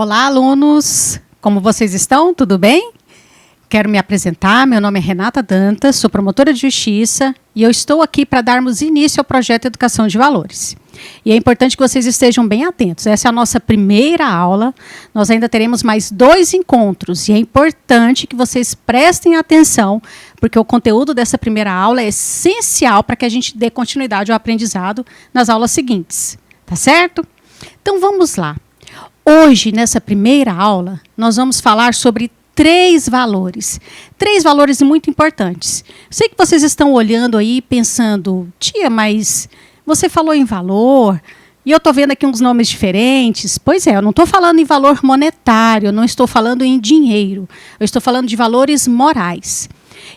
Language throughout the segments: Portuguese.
Olá, alunos! Como vocês estão? Tudo bem? Quero me apresentar, meu nome é Renata Dantas, sou promotora de justiça e eu estou aqui para darmos início ao projeto Educação de Valores. E é importante que vocês estejam bem atentos, essa é a nossa primeira aula, nós ainda teremos mais 2 encontros e é importante que vocês prestem atenção, porque o conteúdo dessa primeira aula é essencial para que a gente dê continuidade ao aprendizado nas aulas seguintes, tá certo? Então vamos lá. Hoje, nessa primeira aula, nós vamos falar sobre 3 valores. 3 valores muito importantes. Sei que vocês estão olhando aí pensando, tia, mas você falou em valor e eu estou vendo aqui uns nomes diferentes. Pois é, eu não estou falando em valor monetário, eu não estou falando em dinheiro. Eu estou falando de valores morais.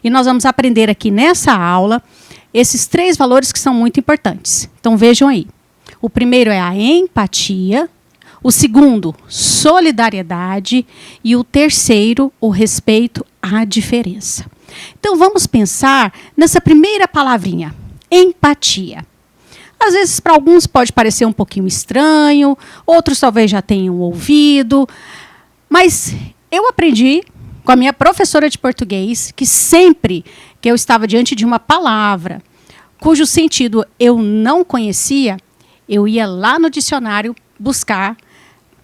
E nós vamos aprender aqui nessa aula esses 3 valores que são muito importantes. Então vejam aí. O primeiro é a empatia. O segundo, solidariedade. E o terceiro, o respeito à diferença. Então, vamos pensar nessa primeira palavrinha, empatia. Às vezes, para alguns pode parecer um pouquinho estranho, outros talvez já tenham ouvido, mas eu aprendi com a minha professora de português que sempre que eu estava diante de uma palavra cujo sentido eu não conhecia, eu ia lá no dicionário buscar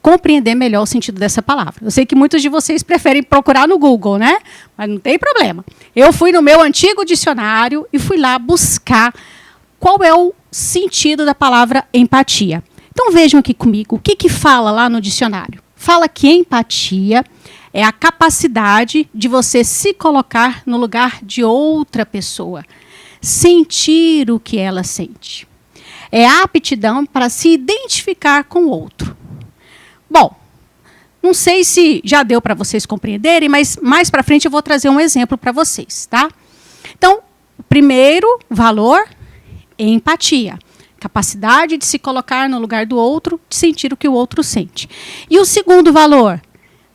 compreender melhor o sentido dessa palavra. Eu sei que muitos de vocês preferem procurar no Google, né? Mas não tem problema. Eu fui no meu antigo dicionário e fui lá buscar qual é o sentido da palavra empatia. Então vejam aqui comigo, o que fala lá no dicionário? Fala que empatia é a capacidade de você se colocar no lugar de outra pessoa, sentir o que ela sente. É a aptidão para se identificar com o outro. Bom, não sei se já deu para vocês compreenderem, mas mais para frente eu vou trazer um exemplo para vocês, tá? Então, o primeiro valor é empatia. Capacidade de se colocar no lugar do outro, de sentir o que o outro sente. E o segundo valor,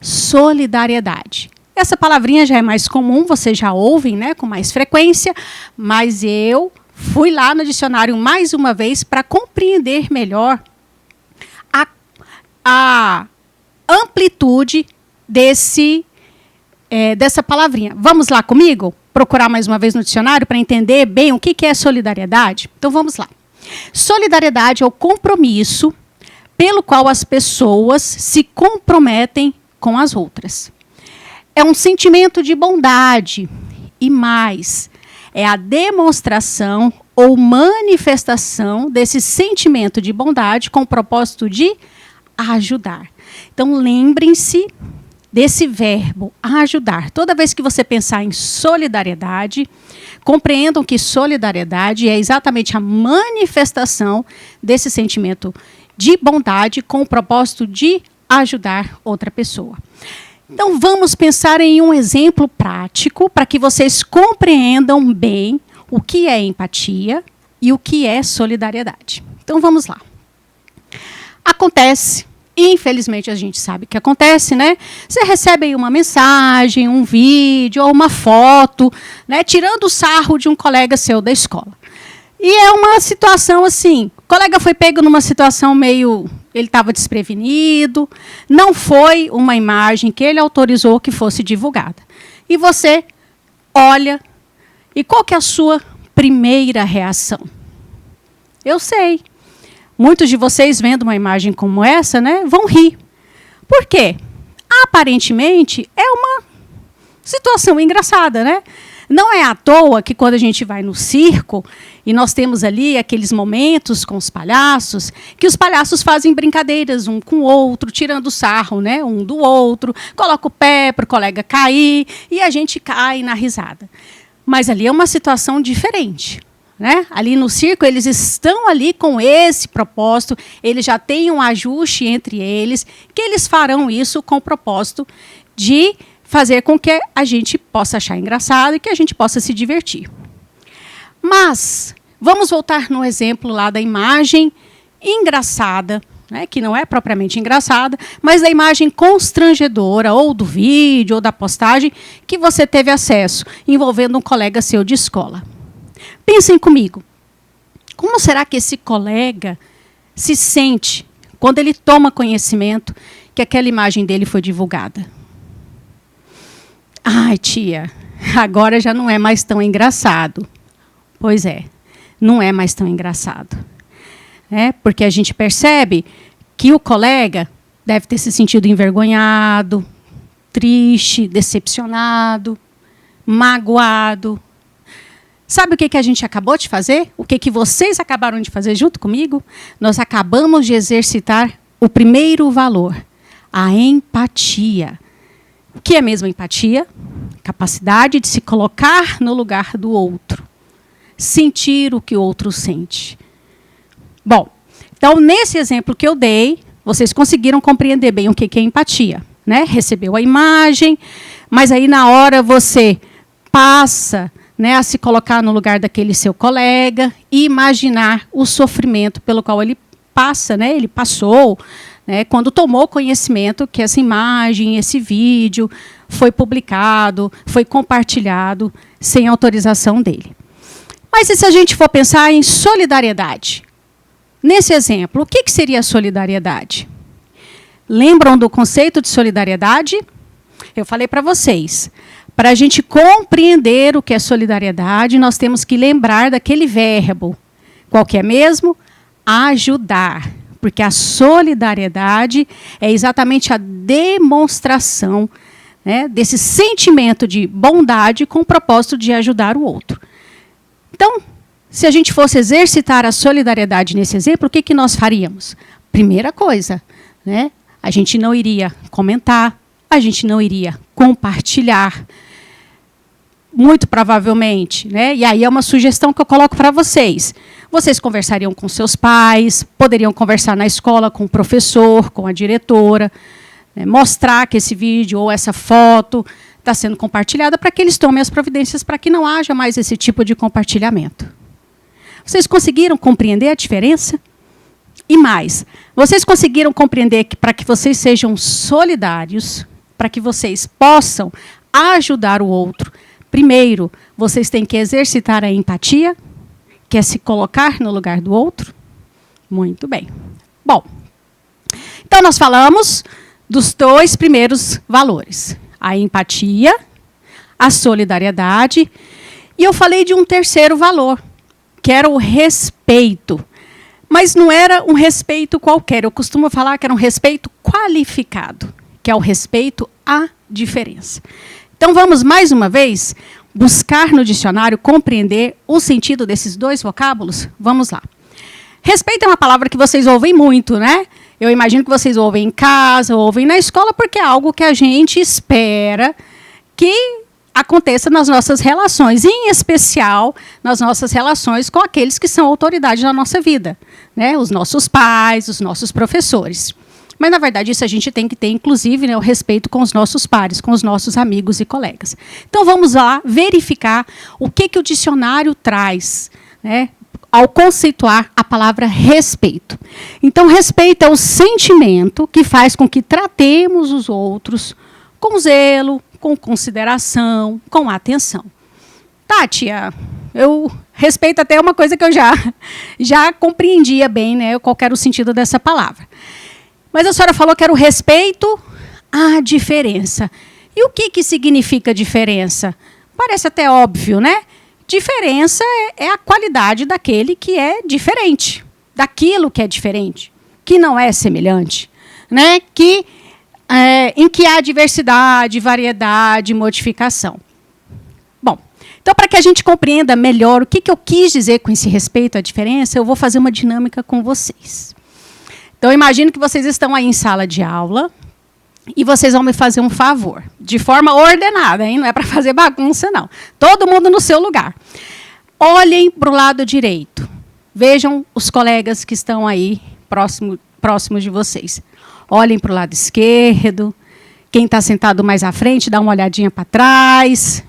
solidariedade. Essa palavrinha já é mais comum, vocês já ouvem, né, com mais frequência, mas eu fui lá no dicionário mais uma vez para compreender melhor a amplitude dessa palavrinha. Vamos lá comigo? Procurar mais uma vez no dicionário para entender bem o que é solidariedade? Então vamos lá. Solidariedade é o compromisso pelo qual as pessoas se comprometem com as outras. É um sentimento de bondade e mais, é a demonstração ou manifestação desse sentimento de bondade com o propósito de ajudar. Então, lembrem-se desse verbo, ajudar. Toda vez que você pensar em solidariedade, compreendam que solidariedade é exatamente a manifestação desse sentimento de bondade com o propósito de ajudar outra pessoa. Então, vamos pensar em um exemplo prático para que vocês compreendam bem o que é empatia e o que é solidariedade. Então, vamos lá. Acontece, infelizmente a gente sabe que acontece, né? Você recebe aí uma mensagem, um vídeo ou uma foto, né, tirando o sarro de um colega seu da escola. E é uma situação assim, o colega foi pego numa situação meio, ele estava desprevenido, não foi uma imagem que ele autorizou que fosse divulgada. E você olha, e qual que é a sua primeira reação? Eu sei. Muitos de vocês, vendo uma imagem como essa, né, vão rir. Por quê? Aparentemente, é uma situação engraçada, né? Não é à toa que quando a gente vai no circo, e nós temos ali aqueles momentos com os palhaços, que os palhaços fazem brincadeiras um com o outro, tirando sarro, né, um do outro, coloca o pé para o colega cair, e a gente cai na risada. Mas ali é uma situação diferente. Né? Ali no circo, eles estão ali com esse propósito, eles já têm um ajuste entre eles, que eles farão isso com o propósito de fazer com que a gente possa achar engraçado e que a gente possa se divertir. Mas, vamos voltar no exemplo lá da imagem engraçada, né, que não é propriamente engraçada, mas da imagem constrangedora, ou do vídeo, ou da postagem, que você teve acesso, envolvendo um colega seu de escola. Pensem comigo, como será que esse colega se sente quando ele toma conhecimento que aquela imagem dele foi divulgada? Ai, tia, agora já não é mais tão engraçado. Pois é, não é mais tão engraçado. Porque a gente percebe que o colega deve ter se sentido envergonhado, triste, decepcionado, magoado. Sabe o que a gente acabou de fazer? O que vocês acabaram de fazer junto comigo? Nós acabamos de exercitar o primeiro valor, a empatia. O que é mesmo empatia? Capacidade de se colocar no lugar do outro. Sentir o que o outro sente. Bom, então, nesse exemplo que eu dei, vocês conseguiram compreender bem o que é empatia, né? Recebeu a imagem, mas aí na hora você passa, né, a se colocar no lugar daquele seu colega e imaginar o sofrimento pelo qual ele passa, né? Ele passou, né, quando tomou conhecimento que essa imagem, esse vídeo foi publicado, foi compartilhado sem autorização dele. Mas e se a gente for pensar em solidariedade? Nesse exemplo, o que seria a solidariedade? Lembram do conceito de solidariedade? Eu falei para vocês, para a gente compreender o que é solidariedade, nós temos que lembrar daquele verbo. Qual que é mesmo? Ajudar. Porque a solidariedade é exatamente a demonstração, né, desse sentimento de bondade com o propósito de ajudar o outro. Então, se a gente fosse exercitar a solidariedade nesse exemplo, o que nós faríamos? Primeira coisa, né, a gente não iria comentar, a gente não iria compartilhar, muito provavelmente, né? E aí é uma sugestão que eu coloco para vocês. Vocês conversariam com seus pais, poderiam conversar na escola com o professor, com a diretora, né? Mostrar que esse vídeo ou essa foto está sendo compartilhada para que eles tomem as providências para que não haja mais esse tipo de compartilhamento. Vocês conseguiram compreender a diferença? E mais, vocês conseguiram compreender que para que vocês sejam solidários, para que vocês possam ajudar o outro, primeiro, vocês têm que exercitar a empatia, que é se colocar no lugar do outro? Muito bem. Bom, então nós falamos dos dois primeiros valores. A empatia, a solidariedade, e eu falei de um terceiro valor, que era o respeito. Mas não era um respeito qualquer, eu costumo falar que era um respeito qualificado, que é o respeito à diferença. Então vamos, mais uma vez, buscar no dicionário compreender o sentido desses dois vocábulos? Vamos lá. Respeito é uma palavra que vocês ouvem muito, né? Eu imagino que vocês ouvem em casa, ouvem na escola, porque é algo que a gente espera que aconteça nas nossas relações, em especial nas nossas relações com aqueles que são autoridades na nossa vida, né? Os nossos pais, os nossos professores. Mas, na verdade, isso a gente tem que ter, inclusive, né, o respeito com os nossos pares, com os nossos amigos e colegas. Então, vamos lá verificar o que o dicionário traz, né, ao conceituar a palavra respeito. Então, respeito é o sentimento que faz com que tratemos os outros com zelo, com consideração, com atenção. Tá, tia, eu respeito até uma coisa que eu já compreendia bem, né, qual era o sentido dessa palavra. Mas a senhora falou que era o respeito à diferença. E o que significa diferença? Parece até óbvio, né? Diferença é a qualidade daquele que é diferente, daquilo que é diferente, que não é semelhante, né? Em que há diversidade, variedade, modificação. Bom, então, para que a gente compreenda melhor o que eu quis dizer com esse respeito à diferença, eu vou fazer uma dinâmica com vocês. Então, imagino que vocês estão aí em sala de aula e vocês vão me fazer um favor, de forma ordenada, hein? Não é para fazer bagunça, não. Todo mundo no seu lugar. Olhem para o lado direito. Vejam os colegas que estão aí próximos de vocês. Olhem para o lado esquerdo. Quem está sentado mais à frente, dá uma olhadinha para trás.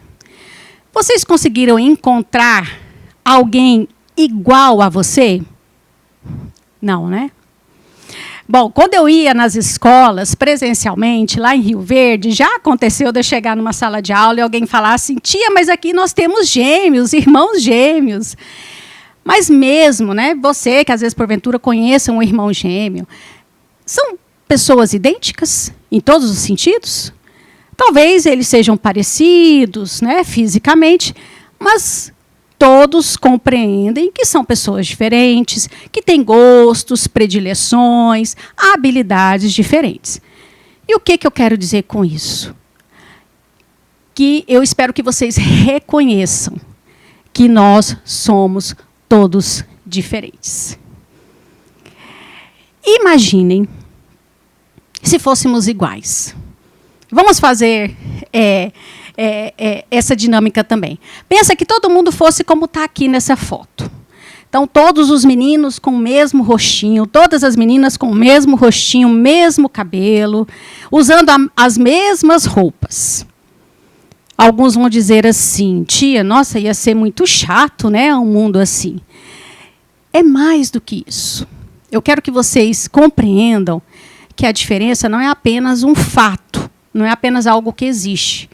Vocês conseguiram encontrar alguém igual a você? Não, né? Bom, quando eu ia nas escolas, presencialmente, lá em Rio Verde, já aconteceu de eu chegar numa sala de aula e alguém falar assim, tia, mas aqui nós temos gêmeos, irmãos gêmeos. Mas mesmo, né, você que às vezes porventura conheça um irmão gêmeo, São pessoas idênticas em todos os sentidos? Talvez eles sejam parecidos, né, fisicamente, mas todos compreendem que são pessoas diferentes, que têm gostos, predileções, habilidades diferentes. E o que eu quero dizer com isso? Que eu espero que vocês reconheçam que nós somos todos diferentes. Imaginem se fôssemos iguais. Vamos fazer essa dinâmica também. Pensa que todo mundo fosse como está aqui nessa foto. Então, todos os meninos com o mesmo rostinho, todas as meninas com o mesmo rostinho, mesmo cabelo, usando as mesmas roupas. Alguns vão dizer assim, tia, nossa, ia ser muito chato, né, um mundo assim. É mais do que isso. Eu quero que vocês compreendam que a diferença não é apenas um fato, não é apenas algo que existe.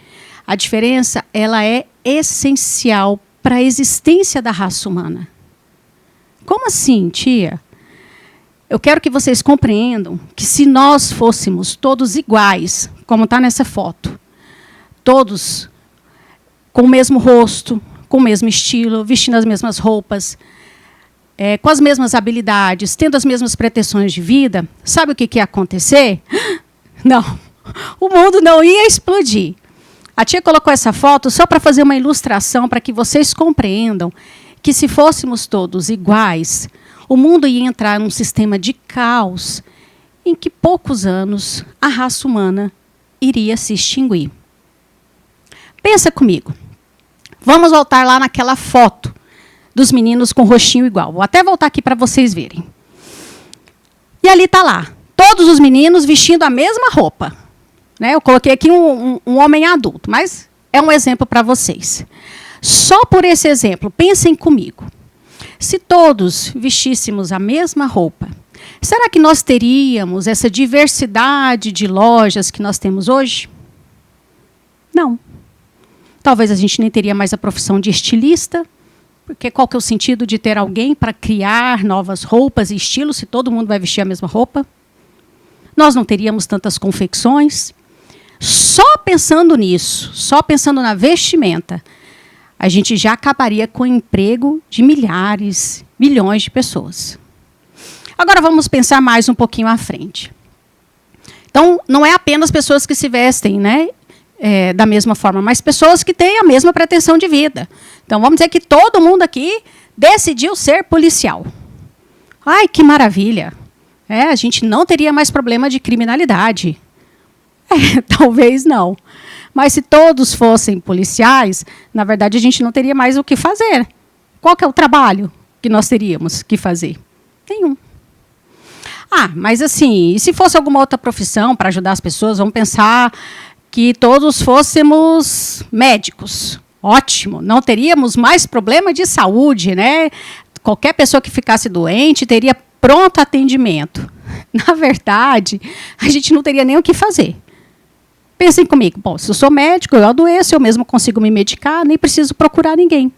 A diferença, ela é essencial para a existência da raça humana. Como assim, tia? Eu quero que vocês compreendam que se nós fôssemos todos iguais, como está nessa foto, todos com o mesmo rosto, com o mesmo estilo, vestindo as mesmas roupas, com as mesmas habilidades, tendo as mesmas pretensões de vida, sabe o que ia acontecer? Não, o mundo não ia explodir. A tia colocou essa foto só para fazer uma ilustração, para que vocês compreendam que se fôssemos todos iguais, o mundo ia entrar num sistema de caos, em que poucos anos a raça humana iria se extinguir. Pensa comigo. Vamos voltar lá naquela foto dos meninos com rostinho igual. Vou até voltar aqui para vocês verem. E ali está lá, todos os meninos vestindo a mesma roupa. Né? Eu coloquei aqui um homem adulto, mas é um exemplo para vocês. Só por esse exemplo, pensem comigo. Se todos vestíssemos a mesma roupa, será que nós teríamos essa diversidade de lojas que nós temos hoje? Não. Talvez a gente nem teria mais a profissão de estilista, porque qual que é o sentido de ter alguém para criar novas roupas e estilos se todo mundo vai vestir a mesma roupa? Nós não teríamos tantas confecções. Só pensando nisso, só pensando na vestimenta, a gente já acabaria com o emprego de milhares, milhões de pessoas. Agora vamos pensar mais um pouquinho à frente. Então, não é apenas pessoas que se vestem, né, da mesma forma, mas pessoas que têm a mesma pretensão de vida. Então, vamos dizer que todo mundo aqui decidiu ser policial. Ai, que maravilha! A gente não teria mais problema de criminalidade. Talvez não. Mas se todos fossem policiais, na verdade, a gente não teria mais o que fazer. Qual que é o trabalho que nós teríamos que fazer? Nenhum. Mas assim, e se fosse alguma outra profissão para ajudar as pessoas, vamos pensar que todos fôssemos médicos. Ótimo, não teríamos mais problema de saúde, né? Qualquer pessoa que ficasse doente teria pronto atendimento. Na verdade, a gente não teria nem o que fazer. Pensem comigo, bom, se eu sou médico, eu adoeço, eu mesmo consigo me medicar, nem preciso procurar ninguém.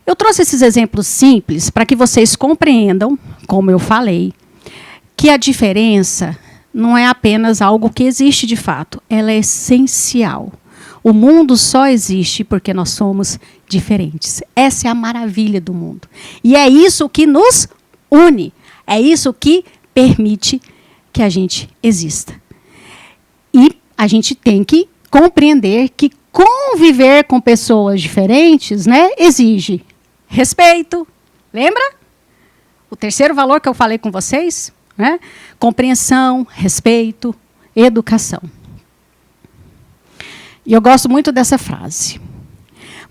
Eu trouxe esses exemplos simples para que vocês compreendam, como eu falei, que a diferença não é apenas algo que existe de fato, ela é essencial. O mundo só existe porque nós somos diferentes. Essa é a maravilha do mundo. E é isso que nos une, é isso que permite que a gente exista. E a gente tem que compreender que conviver com pessoas diferentes, né, exige respeito. Lembra? O terceiro valor que eu falei com vocês? Né? Compreensão, respeito, educação. E eu gosto muito dessa frase.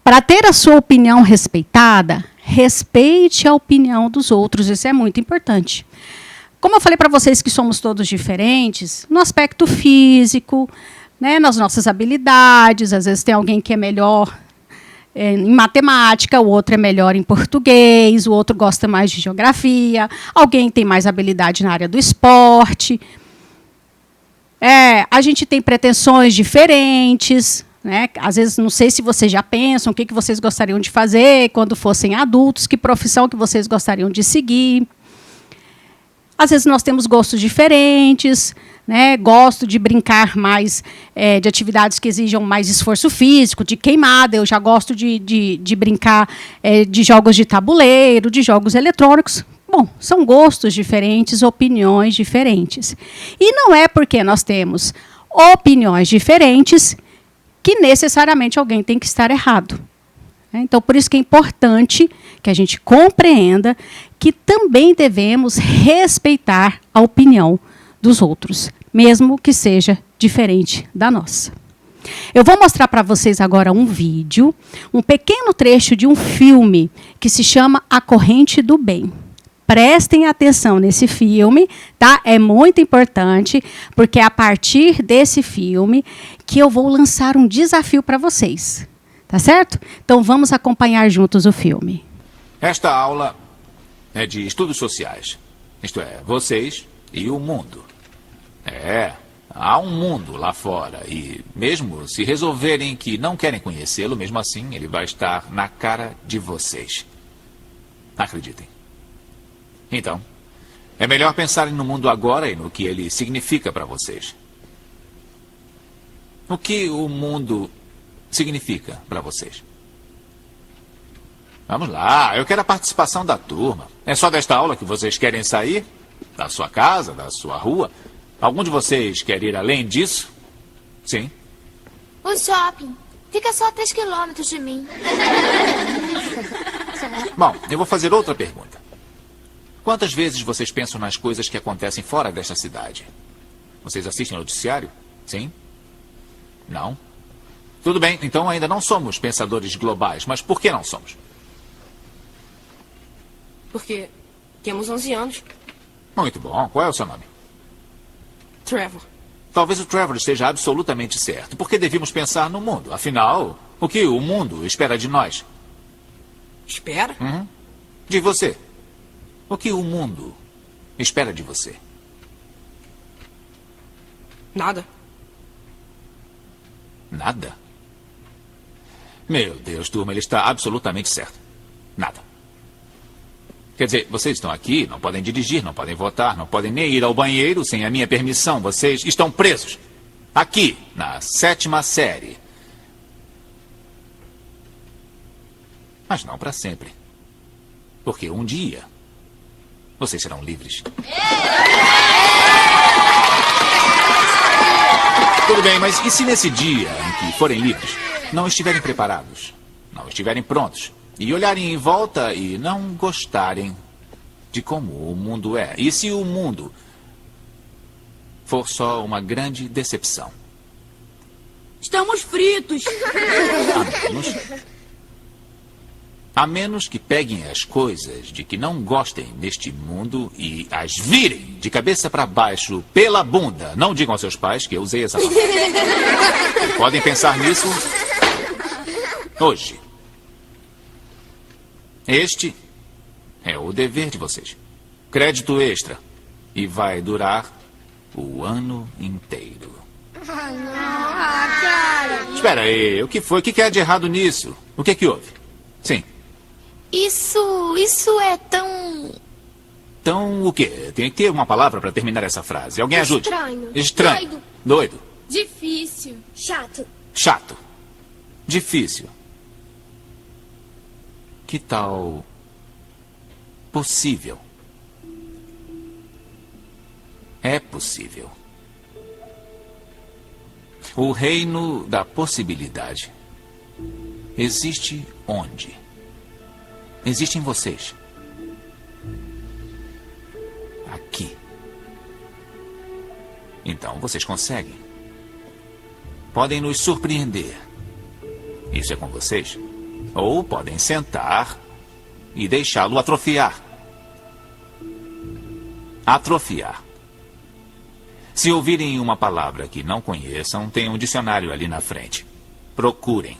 Para ter a sua opinião respeitada, respeite a opinião dos outros. Isso é muito importante. Como eu falei para vocês que somos todos diferentes, no aspecto físico, né, nas nossas habilidades, às vezes tem alguém que é melhor em matemática, o outro é melhor em português, o outro gosta mais de geografia, alguém tem mais habilidade na área do esporte. A gente tem pretensões diferentes, né? Às vezes, não sei se vocês já pensam o que vocês gostariam de fazer quando fossem adultos, que profissão que vocês gostariam de seguir. Às vezes nós temos gostos diferentes, né? Gosto de brincar mais de atividades que exijam mais esforço físico, de queimada. Eu já gosto de brincar de jogos de tabuleiro, de jogos eletrônicos. Bom, são gostos diferentes, opiniões diferentes. E não é porque nós temos opiniões diferentes que necessariamente alguém tem que estar errado. Então, por isso que é importante que a gente compreenda que também devemos respeitar a opinião dos outros, mesmo que seja diferente da nossa. Eu vou mostrar para vocês agora um vídeo, um pequeno trecho de um filme que se chama A Corrente do Bem. Prestem atenção nesse filme, tá? É muito importante, porque é a partir desse filme que eu vou lançar um desafio para vocês. Tá certo? Então vamos acompanhar juntos o filme. Esta aula é de estudos sociais. Isto é, vocês e o mundo. Há um mundo lá fora e mesmo se resolverem que não querem conhecê-lo, mesmo assim ele vai estar na cara de vocês. Acreditem. Então, é melhor pensarem no mundo agora e no que ele significa para vocês. O que o mundo significa para vocês? Vamos lá, eu quero a participação da turma. É só desta aula que vocês querem sair? Da sua casa, da sua rua? Algum de vocês quer ir além disso? Sim? O shopping. Fica só a 3 quilômetros de mim. Bom, eu vou fazer outra pergunta. Quantas vezes vocês pensam nas coisas que acontecem fora desta cidade? Vocês assistem ao noticiário? Sim? Não? Tudo bem, então ainda não somos pensadores globais, mas por que não somos? Porque temos 11 anos. Muito bom. Qual é o seu nome? Trevor. Talvez o Trevor esteja absolutamente certo. Por que devíamos pensar no mundo? Afinal, o que o mundo espera de nós? Espera? De você. O que o mundo espera de você? Nada. Nada? Meu Deus, turma, ele está absolutamente certo. Nada. Quer dizer, vocês estão aqui, não podem dirigir, não podem votar, não podem nem ir ao banheiro sem a minha permissão. Vocês estão presos. Aqui, na 7ª série. Mas não para sempre. Porque um dia, vocês serão livres. Tudo bem, mas e se nesse dia em que forem livres, não estiverem preparados, não estiverem prontos, e olharem em volta e não gostarem de como o mundo é? E se o mundo for só uma grande decepção? Estamos fritos. A menos que peguem as coisas de que não gostem neste mundo e as virem de cabeça para baixo pela bunda. Não digam aos seus pais que eu usei essa palavra. E podem pensar nisso hoje. Este é o dever de vocês. Crédito extra. E vai durar o ano inteiro. Espera aí, o que foi? O que há de errado nisso? O que é que houve? Sim. Isso é tão... Então, o quê? Tem que ter uma palavra para terminar essa frase. Alguém ajude. Estranho. Estranho. Doido. Difícil. Chato. Chato. Difícil. Que tal... possível? É possível. O reino da possibilidade existe onde? Existe em vocês. Aqui. Então vocês conseguem. Podem nos surpreender. Isso é com vocês. Ou podem sentar e deixá-lo atrofiar. Atrofiar. Se ouvirem uma palavra que não conheçam, tem um dicionário ali na frente. Procurem.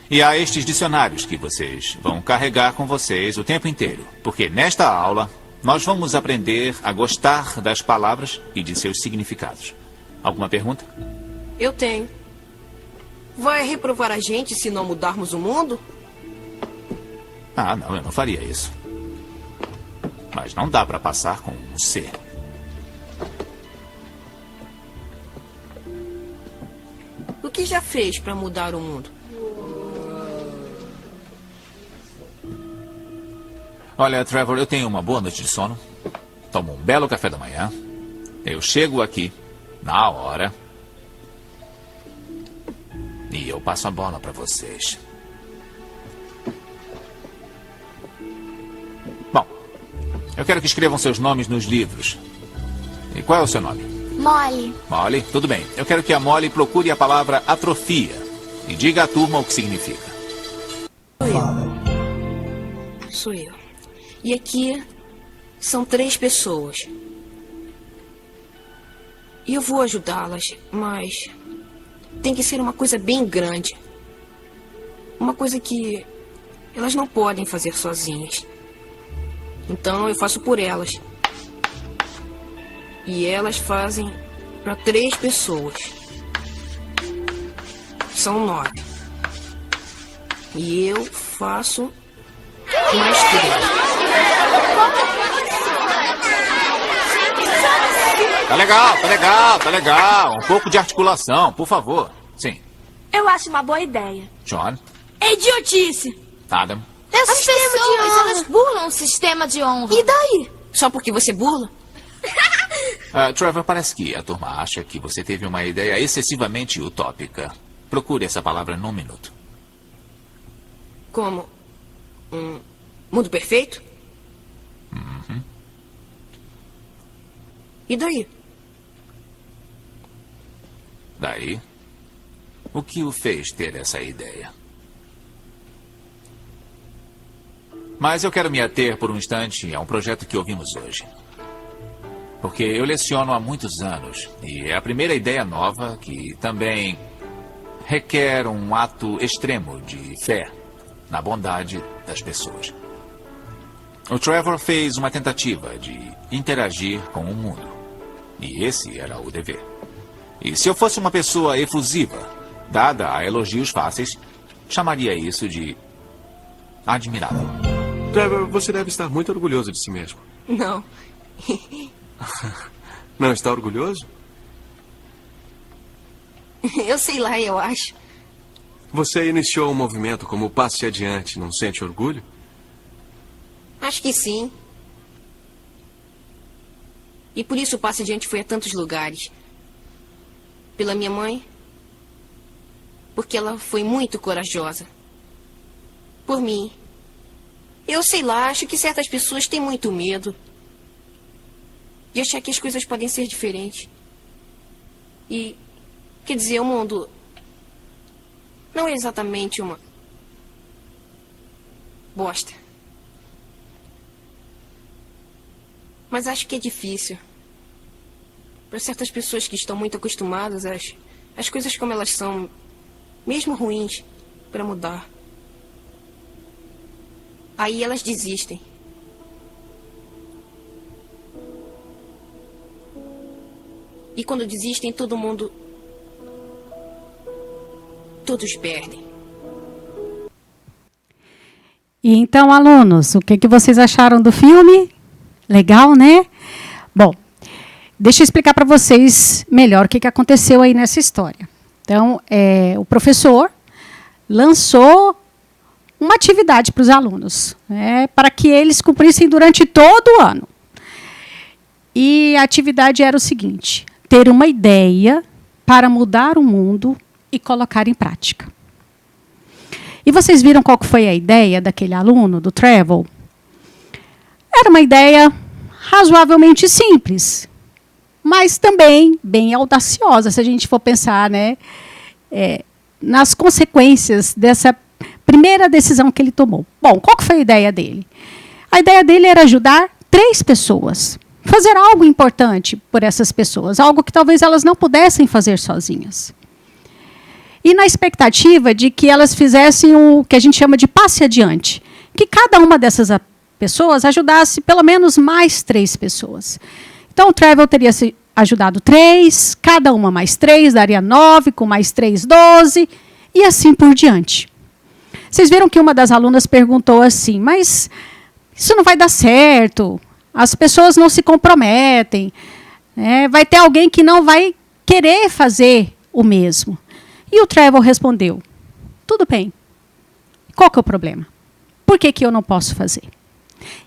E há estes dicionários que vocês vão carregar com vocês o tempo inteiro. Porque nesta aula, nós vamos aprender a gostar das palavras e de seus significados. Alguma pergunta? Eu tenho. Vai reprovar a gente se não mudarmos o mundo? Ah, não, eu não faria isso. mas não dá para passar com um C. O que já fez para mudar o mundo? Olha, Trevor, eu tenho uma boa noite de sono. Tomo um belo café da manhã. Eu chego aqui na hora. E eu passo a bola para vocês. Bom, eu quero que escrevam seus nomes nos livros. E qual é o seu nome? Molly. Molly, tudo bem. Eu quero que a Molly procure a palavra atrofia e diga à turma o que significa. Sou eu. E aqui são 3 pessoas. E eu vou ajudá-las, mas tem que ser uma coisa bem grande. Uma coisa que elas não podem fazer sozinhas. Então eu faço por elas. E elas fazem para 3 pessoas. São 9. E eu faço mais 3. Tá legal, tá legal, tá legal. Um pouco de articulação, por favor. Sim. Eu acho uma boa ideia. John, É idiotice. Adam. As pessoas, elas burlam o sistema de honra. E daí? Só porque você burla? Trevor, parece que a turma acha que você teve uma ideia excessivamente utópica. Procure essa palavra num minuto. Como? Mundo perfeito? Uhum. E daí? Daí, o que o fez ter essa ideia? Mas eu quero me ater por um instante a um projeto que ouvimos hoje. Porque eu leciono há muitos anos e é a primeira ideia nova que também requer um ato extremo de fé na bondade das pessoas. O Trevor fez uma tentativa de interagir com o mundo. E esse era o dever. E se eu fosse uma pessoa efusiva, dada a elogios fáceis, chamaria isso de admirável. Trevor, você deve estar muito orgulhoso de si mesmo. Não. Não está orgulhoso? Eu sei lá, eu acho. Você iniciou um movimento como Passe Adiante, não sente orgulho? Acho que sim. E por isso o Passe Adiante foi a tantos lugares. Pela minha mãe. Porque ela foi muito corajosa. Por mim. Eu sei lá, acho que certas pessoas têm muito medo de achar que as coisas podem ser diferentes. E, quer dizer, o mundo não é exatamente uma bosta. Mas acho que é difícil. Para certas pessoas que estão muito acostumadas às coisas como elas são, mesmo ruins, para mudar. Aí elas desistem. E quando desistem, todo mundo... Todos perdem. E então, alunos, o que vocês acharam do filme? Legal, né? Bom, deixa eu explicar para vocês melhor o que aconteceu aí nessa história. Então, o professor lançou uma atividade para os alunos, para que eles cumprissem durante todo o ano. E a atividade era o seguinte: ter uma ideia para mudar o mundo e colocar em prática. E vocês viram qual que foi a ideia daquele aluno, do Trevor? Era uma ideia razoavelmente simples, mas também bem audaciosa, se a gente for pensar, né, nas consequências dessa primeira decisão que ele tomou. Bom, qual que foi a ideia dele? A ideia dele era ajudar 3 pessoas, fazer algo importante por essas pessoas, algo que talvez elas não pudessem fazer sozinhas. E na expectativa de que elas fizessem o que a gente chama de passe adiante, que cada uma dessas pessoas ajudasse pelo menos mais 3 pessoas. Então, o Trevor teria ajudado 3, cada uma mais 3, daria 9, com mais 3, 12, e assim por diante. Vocês viram que uma das alunas perguntou assim: mas isso não vai dar certo? as pessoas não se comprometem, né? Vai ter alguém que não vai querer fazer o mesmo. E o Trevor respondeu, tudo bem, qual que é o problema? Por que eu não posso fazer?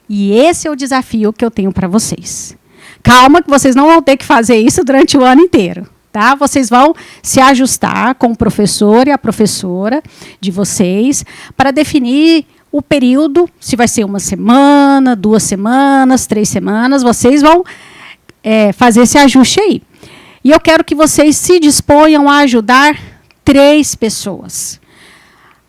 E esse é o desafio que eu tenho para vocês. Calma que vocês não vão ter que fazer isso durante o ano inteiro. Tá? Vocês vão se ajustar com o professor e a professora de vocês para definir o período, se vai ser 1 semana, 2 semanas, 3 semanas, vocês vão fazer esse ajuste aí. E eu quero que vocês se disponham a ajudar 3 pessoas.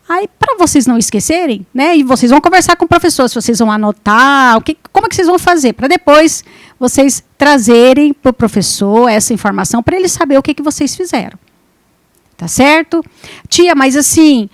Aí, para vocês não esquecerem, né, e vocês vão conversar com o professor, se vocês vão anotar, como é que vocês vão fazer, para depois vocês trazerem para o professor essa informação, para ele saber o que vocês fizeram. Tá certo? Tia, mas assim,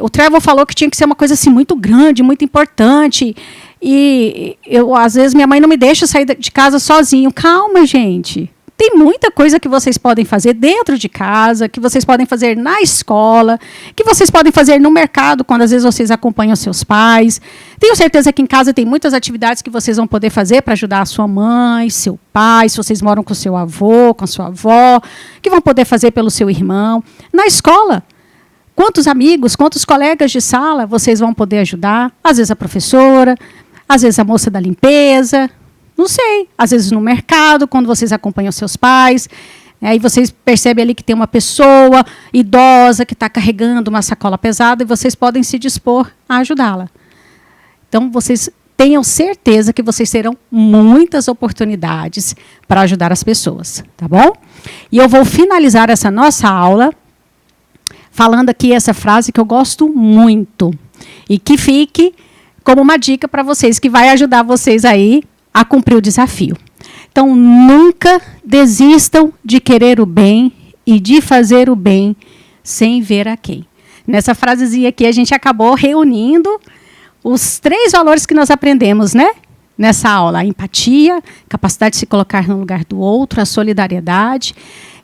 o Trevor falou que tinha que ser uma coisa assim, muito grande, muito importante, e às vezes minha mãe não me deixa sair de casa sozinho. Calma, gente. Tem muita coisa que vocês podem fazer dentro de casa, que vocês podem fazer na escola, que vocês podem fazer no mercado, quando às vezes vocês acompanham seus pais. Tenho certeza que em casa tem muitas atividades que vocês vão poder fazer para ajudar a sua mãe, seu pai, se vocês moram com seu avô, com sua avó, que vão poder fazer pelo seu irmão. Na escola, quantos amigos, quantos colegas de sala vocês vão poder ajudar? Às vezes a professora, às vezes a moça da limpeza, não sei, às vezes no mercado, quando vocês acompanham seus pais, aí vocês percebem ali que tem uma pessoa idosa que está carregando uma sacola pesada e vocês podem se dispor a ajudá-la. Então, vocês tenham certeza que vocês terão muitas oportunidades para ajudar as pessoas, tá bom? E eu vou finalizar essa nossa aula falando aqui essa frase que eu gosto muito e que fique como uma dica para vocês, que vai ajudar vocês aí a cumprir o desafio. Então, nunca desistam de querer o bem e de fazer o bem sem ver a quem. Nessa frasezinha aqui, a gente acabou reunindo os 3 valores que nós aprendemos, né? Nessa aula. A empatia, capacidade de se colocar no lugar do outro, a solidariedade,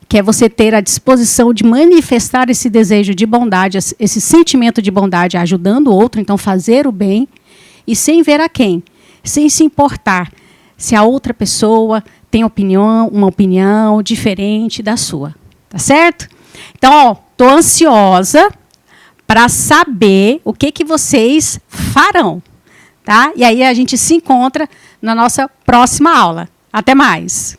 que é você ter a disposição de manifestar esse desejo de bondade, esse sentimento de bondade, ajudando o outro, então fazer o bem, e sem ver a quem, sem se importar se a outra pessoa tem uma opinião diferente da sua. Tá certo? Então, estou ansiosa para saber o que vocês farão. Tá? E aí a gente se encontra na nossa próxima aula. Até mais!